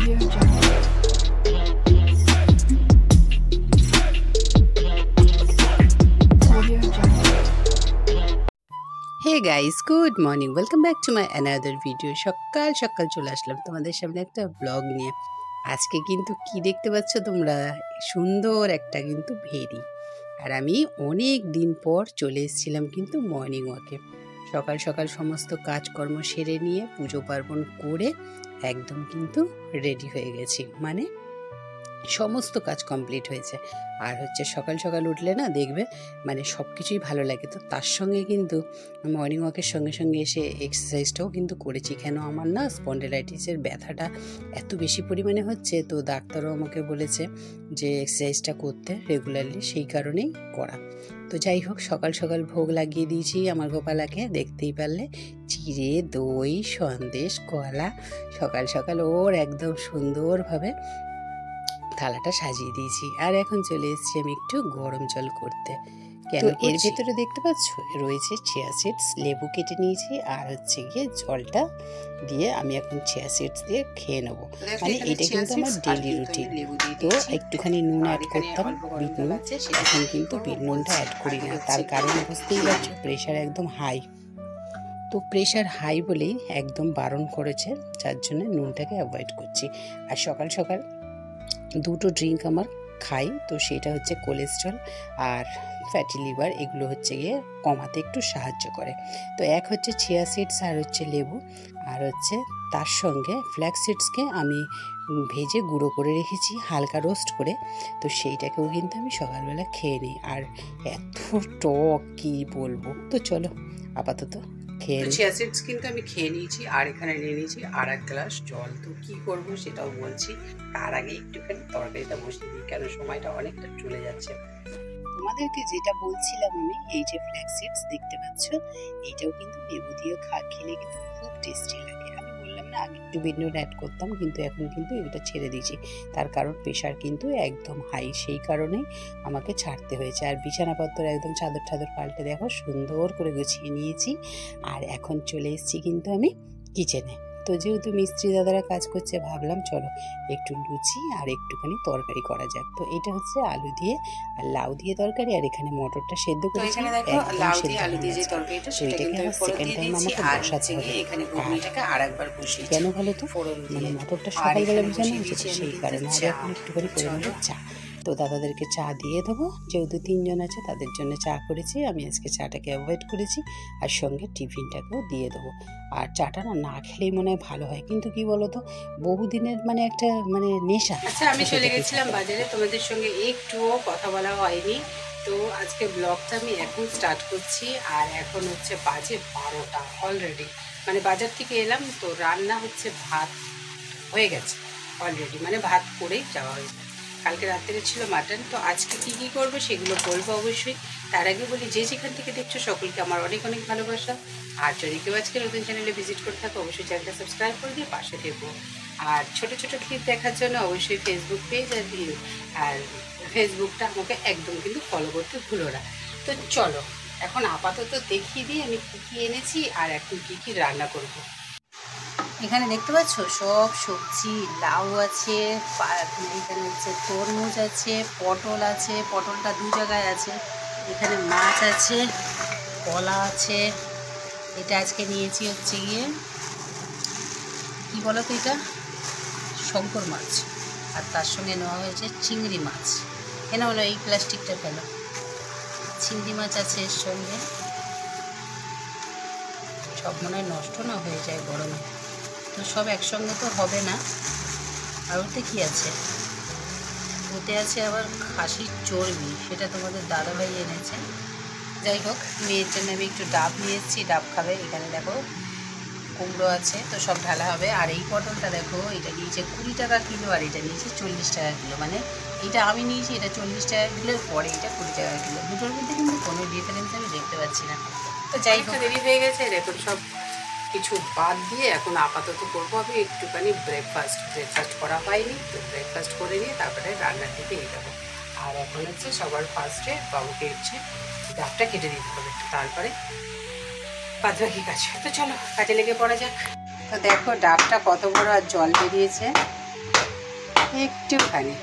Hey guys, good morning, welcome back to my another video. সকাল সকাল চলে আসলাম তোমাদের সামনে একটা ব্লগ নিয়ে। আজকে কিন্তু কি দেখতে পাচ্ছ তোমরা, সুন্দর একটা কিন্তু ভেরি। আর আমি অনেক দিন পর চলে এসেছিলাম কিন্তু মর্নিং ওয়াকে। সকাল সকাল সমস্ত কাজকর্ম সেরে নিয়ে পুজো পার্বণ করে একদম কিন্তু রেডি হয়ে গেছি, মানে সমস্ত কাজ কমপ্লিট হয়েছে। আর সকাল সকাল উঠলে না দেখবে মানে সব কিছুই ভালো লাগে। তো তার সঙ্গে কিন্তু মর্নিং ওয়াকের সঙ্গে সঙ্গে এসে এক্সারসাইজটাও কিন্তু করেছি। কেন আমার না স্পন্ডেলাইটিসের ব্যথাটা এত বেশি পরিমাণে হচ্ছে, তো ডাক্তারও আমাকে বলেছে যে এক্সারসাইজটা করতে রেগুলারলি, সেই কারণেই করা। তো যাই হোক, সকাল সকাল ভোগ লাগিয়ে দিয়েছি আমার গোপালাকে, দেখতেই পারলে চিড়ে, দই, সন্দেশ, কলা, সকাল সকাল ওর একদম সুন্দরভাবে থালাটা সাজিয়ে দিয়েছি। আর এখন চলে এসেছি আমি একটু গরম জল করতে। কেন এর ভেতরে দেখতে পাচ্ছ রয়েছে চিয়া সিডস, লেবু কেটে নিয়েছি, আর গিয়ে জলটা দিয়ে আমি এখন চিয়া সিডস দিয়ে খেয়ে নেবো। মানে এটা কিন্তু আমার ডেইলি রুটিন। তো একটুখানি নুন অ্যাড করতাম, বিট নুন, এখন কিন্তু বিট নুনটা অ্যাড করি না। তার কারণ বুঝতেই পারছো, প্রেশার একদম হাই। তো প্রেশার হাই বলেই একদম বারণ করেছে, যার জন্য নুনটাকে অ্যাভয়েড করছি। আর সকাল সকাল দুটো ড্রিঙ্ক আমার খাই, তো সেটা হচ্ছে কোলেস্ট্রল আর ফ্যাটি লিভার, এগুলো গিয়ে কমাতে একটু সাহায্য করে। তো এক চিয়া সিডস আর লেবু, আর তার সঙ্গে ফ্ল্যাক্স সিডসকে আমি ভেজে গুঁড়ো করে রেখেছি হালকা রোস্ট করে, তো সেইটাকেও কিন্তু আমি সকালবেলা খেয়ে নিই। আর এত টক কি বলবো। তো চলো আপাতত চিয়া সিডস কিন্তু আমি খেয়ে নিয়েছি, আর এখানে নিয়ে নিয়েছি আর এক গ্লাস জল। তো কি করবো সেটাও বলছি, তার আগে একটুখানি তরকারিটা বসিয়ে দিই, কেন সময়টা অনেকটা চলে যাচ্ছে। তোমাদেরকে যেটা বলছিলাম আমি, এই যে ফ্ল্যাক্স সিডস দেখতে পাচ্ছ, এইটাও কিন্তু লেবু দিয়ে খেলে কিন্তু খুব টেস্টি লাগে। আমি বললাম না আগে একটু বিট নুন অ্যাড করতাম, কিন্তু এখন কিন্তু এটা ছেড়ে দিয়েছি। তার কারণ প্রেশার কিন্তু একদম হাই, সেই কারণেই আমাকে ছাড়তে হয়েছে। আর বিছানাপত্র একদম চাদর টাদর পাল্টে দেখো সুন্দর করে গুছিয়ে নিয়েছি। আর এখন চলে এসেছি কিন্তু আমি কিচেনে। তো যেহেতু মিস্ত্রি দাদারা কাজ করছে, ভাবলাম চলো একটু লুচি আর একটুখানি তরকারি করা যাক। তো এটা আলু দিয়ে আর লাউ দিয়ে তরকারি, আর এখানে মটরটা সেদ্ধ করে এখানে দেখো লাউ দিয়ে আলু দিয়ে যে তরকারিটা, সেটা কিন্তু আমি সেকেন্ড টাইম আমাকে বসাতে হবে। এখানে ঘুগনিটাকে আরেকবার বসিয়ে কেন ভালো তো, মানে মটরটা সকালবেলা ভিজানো হয়েছে, সেই কারণে। আর এখন একটুখানি করে নেবো চা। তো দাদাদেরকে চা দিয়ে দেবো, যেহেতু তিনজন আছে তাদের জন্য চা করেছি। আমি আজকে চাটাকে অ্যাভয়েড করেছি, আর সঙ্গে টিফিনটাকেও দিয়ে দেবো। আর চাটা না খেলেই মনে হয় ভালো হয়, কিন্তু কি বলতো, বহুদিনের মানে একটা মানে নেশা। আচ্ছা, আমি চলে গেছিলাম বাজারে, তোমাদের সঙ্গে একটুও কথা বলা হয়নি। তো আজকে ব্লগটা আমি এখন স্টার্ট করছি, আর এখন বাজে 12টা অলরেডি। মানে বাজার থেকে এলাম, তো রান্না ভাত হয়ে গেছে অলরেডি, মানে ভাত করেই যাওয়া হয়েছে। কালকে রাত্রে ছিল মাটন। তো আজকে কী কী করবো সেগুলো বলবো অবশ্যই। তার আগে বলি, যে যেখান থেকে দেখছো সকলকে আমার অনেক অনেক ভালোবাসা। আর যদি কেউ আজকে নতুন চ্যানেলে ভিজিট করে থাকো, অবশ্যই চ্যানেলটা সাবস্ক্রাইব করে দিয়ে পাশে থেকো। আর ছোটো ছোটো ক্লিপ দেখার জন্য অবশ্যই ফেসবুক পেজ আর ফেসবুকটা আমাকে একদম কিন্তু ফলো করতে ভুলো না। তো চলো এখন আপাতত দেখিয়ে দিই আমি কী কী এনেছি আর এখন কী কী রান্না করবো। এখানে দেখতে পাচ্ছ সব সবজি, লাউ আছে, এখানে তরমুজ আছে, পটল আছে, পটলটা দু জায়গায় আছে, এখানে মাছ আছে, কলা আছে। এটা আজকে নিয়েছি গিয়ে কি বলো তো, এটা শঙ্কর মাছ, আর তার সঙ্গে নেওয়া হয়েছে চিংড়ি মাছ। কেন হলো এই প্লাস্টিকটা ফেলো, চিংড়ি মাছ আছে এর সঙ্গে। সব মনে হয় নষ্ট না হয়ে যায় গরমে, তো সব একসঙ্গে তো হবে না। আর ওতে কী আছে, ওতে আছে আবার খাসির চর্বি, সেটা তোমাদের দাদাভাই এনেছে। যাই হোক, মেয়ের জন্য আমি একটু ডাব নিয়ে এসেছি, ডাব খাবে। এখানে দেখো কুমড়ো আছে, তো সব ঢালা হবে। আর এই পটলটা দেখো, এটা নিয়েছে 20 টাকা কিলো, আর এটা নিয়েছে 40 টাকা কিলো। মানে এটা আমি নিয়েছি, এটা 40 টাকা কিলোর পরে এটা 20 টাকা কিলো। দুটোর মধ্যে কিন্তু কোনো ডিফারেন্স আমি দেখতে পাচ্ছি না। তো যাই হোক, দেরি হয়ে গেছে, দেখুন সব কিছু বাদ দিয়ে এখন আপাতত করবো আমি একটুখানি ব্রেকফাস্ট করা হয়নি, তো ব্রেকফাস্ট করে নিয়ে তারপরে রান্নার দিকে যাবো। আর এখন সবার ফার্স্টে বাবুকে ডাবটা কেটে দিতে হবে, তারপরে বাদ বাকি কাজ। তো চলো কাজে লেগে পড়া যাক। তো দেখো ডাবটা কত বড় আর জল বেরিয়েছে, একটুখানি।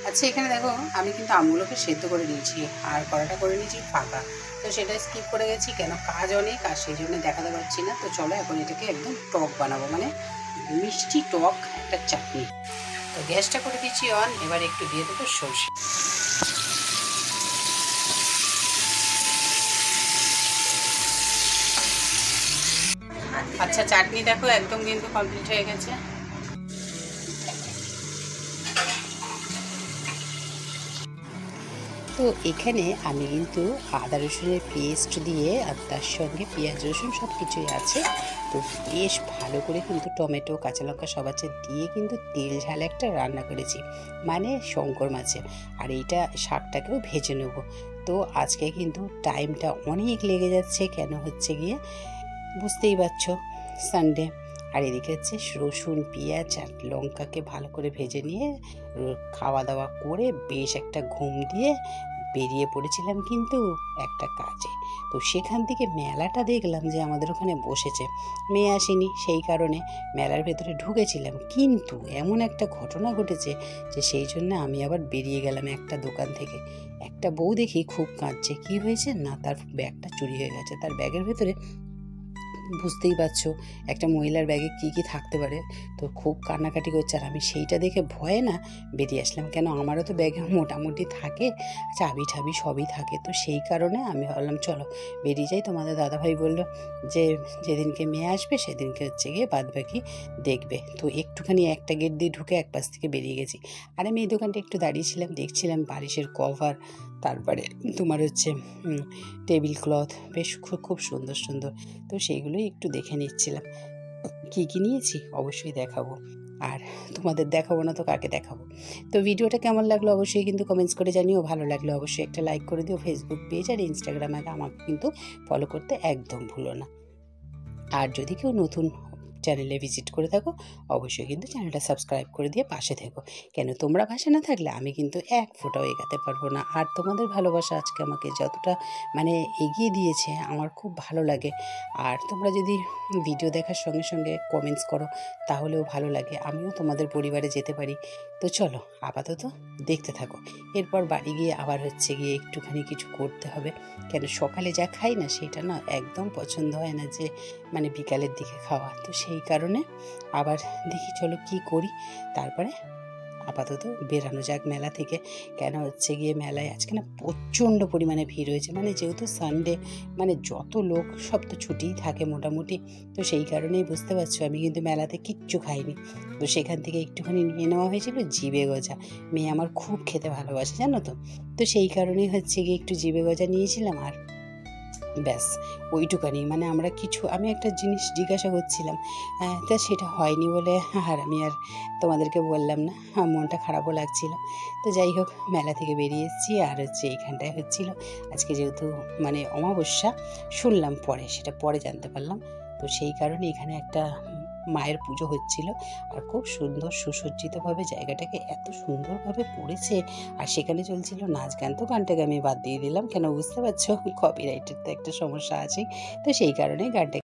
আচ্ছা এখানে দেখো আমি কিন্তু আমগুলোকে সেদ্ধ করে নিয়েছি আর কড়াটা করে নিয়েছি ফাঁকা, তো সেটা স্কিপ করে গেছি কেন কাজ অনেক আর সেই জন্য দেখাতে পারছি না। তো চলো এখন এটাকে একদম টক বানাবো, মানে মিষ্টি টক একটা চাটনি। তো গ্যাসটা করে দিচ্ছি অন, এবার একটু দিয়ে দেবো সর্ষে। আচ্ছা চাটনি দেখো একদম কিন্তু কমপ্লিট হয়ে গেছে। তো এখানে আমি কিন্তু আদা রসুনের পেস্ট দিয়ে আর তার সঙ্গে পেঁয়াজ রসুন সব কিছুই আছে, তো বেশ ভালো করে কিন্তু টমেটো কাঁচা লঙ্কা সব আছে দিয়ে কিন্তু তেল ঝাল একটা রান্না করেছি, মানে শঙ্কর মাছের। আর এইটা শাকটাকেও ভেজে নেব। তো আজকে কিন্তু টাইমটা অনেক লেগে যাচ্ছে, কেন হচ্ছে গিয়ে বুঝতেই পারছো সানডে। আর এদিকে হচ্ছে রসুন পেঁয়াজ আর লঙ্কাকে ভালো করে ভেজে নিয়ে খাওয়া দাওয়া করে বেশ একটা ঘুম দিয়ে বেরিয়ে পড়েছিলাম কিন্তু একটা কাজে। তো সেখান থেকে মেলাটা দেখলাম যে আমাদের ওখানে বসেছে, মেয়ে আসেনি সেই কারণে মেলার ভেতরে ঢুকেছিলাম, কিন্তু এমন একটা ঘটনা ঘটেছে যে সেই জন্য আমি আবার বেরিয়ে গেলাম একটা দোকান থেকে। একটা বউ দেখি খুব কাঁদছে, কি হয়েছে না তার ব্যাগটা চুরি হয়ে গেছে। তার ব্যাগের ভেতরে বুঝতেই পারছো একটা মহিলার ব্যাগে কি কি থাকতে পারে, তো খুব কান্নাকাটি করছে। আর আমি সেইটা দেখে ভয়ে না বেরিয়ে আসলাম, কেন আমারও তো ব্যাগে মোটামুটি থাকে, চাবি ঠাবি সবই থাকে। তো সেই কারণে আমি ভাবলাম চলো বেরিয়ে যাই। তোমাদের দাদাভাই বললো যে যেদিনকে মেয়ে আসবে সেদিনকে হচ্ছে গিয়ে বাদবাকি দেখবে। তো একটুখানি একটা গেট দিয়ে ঢুকে এক পাশ থেকে বেরিয়ে গেছি। আর আমি এই দোকানটা একটু দাঁড়িয়েছিলাম, দেখছিলাম বালিশের কভার, তারপরে তোমার হচ্ছে টেবিল ক্লথ, বেশ খুব খুব সুন্দর সুন্দর। তো সেইগুলোই একটু দেখে নিচ্ছিলাম, কী কী নিয়েছি অবশ্যই দেখাবো। আর তোমাদের দেখাবো না তো কাকে দেখাবো। তো ভিডিওটা কেমন লাগলো অবশ্যই কিন্তু কমেন্টস করে জানিও, ভালো লাগলো অবশ্যই একটা লাইক করে দিও। ফেসবুক পেজ আর ইনস্টাগ্রামে আমাকে কিন্তু ফলো করতে একদম ভুলো না। আর যদি কেউ নতুন চ্যানেলে ভিজিট করে থাকো অবশ্যই কিন্তু চ্যানেলটা সাবস্ক্রাইব করে দিয়ে পাশে থেকো, কেন তোমরা পাশে না থাকলে আমি কিন্তু এক ফোঁটাও এগাতে পারবো না। আর তোমাদের ভালোবাসা আজকে আমাকে যতটা মানে এগিয়ে দিয়েছে আমার খুব ভালো লাগে। আর তোমরা যদি ভিডিও দেখার সঙ্গে সঙ্গে কমেন্টস করো তাহলেও ভালো লাগে, আমিও তোমাদের পরিবারে যেতে পারি। তো চলো আপাতত দেখতে থাকো, এরপর বাড়ি গিয়ে আবার হচ্ছে গিয়ে একটুখানি কিছু করতে হবে, কেন সকালে যা খাই না সেটা না একদম পছন্দ হয় না যে মানে বিকালের দিকে খাওয়া। তো সেই কারণে আবার দেখি চলো কি করি, তারপরে আপাতত বেরানো যাক মেলা থেকে। কেন হচ্ছে গিয়ে মেলায় আজকে না প্রচণ্ড পরিমাণে ভিড় হয়েছে, মানে যেহেতু সানডে মানে যত লোক সব তো ছুটিই থাকে মোটামুটি। তো সেই কারণেই বুঝতে পারছো আমি কিন্তু মেলাতে কিচ্ছু খাইনি। তো সেখান থেকে একটুখানি নিয়ে নেওয়া হয়েছিল জিবে গজা, মেয়ে আমার খুব খেতে ভালোবাসে জানো তো। তো সেই কারণেই হচ্ছে গিয়ে একটু জিবে গজা নিয়েছিলাম আর ব্যাস ওইটুকানি। মানে আমরা কিছু আমি একটা জিনিস জিজ্ঞাসা করছিলাম, তা সেটা হয়নি বলে আর আমি আর তোমাদেরকে বললাম না, মনটা খারাপও লাগছিল। তো যাই হোক মেলা থেকে বেরিয়ে এসেছি আর হচ্ছে এইখানটায় হচ্ছিল আজকে যেহেতু মানে অমাবস্যা, শুনলাম পরে, সেটা পরে জানতে পারলাম। তো সেই কারণে এখানে একটা মায়ের পুজো হচ্ছিল আর খুব সুন্দর সুসজ্জিতভাবে জায়গাটাকে এত সুন্দরভাবে পড়েছে। আর সেখানে চলছিল নাচ গান, তো গানটাকে আমি বাদ দিয়ে দিলাম, কেন বুঝতে পারছো কপিরাইটের তো একটা সমস্যা আছে। তো সেই কারণে গানটা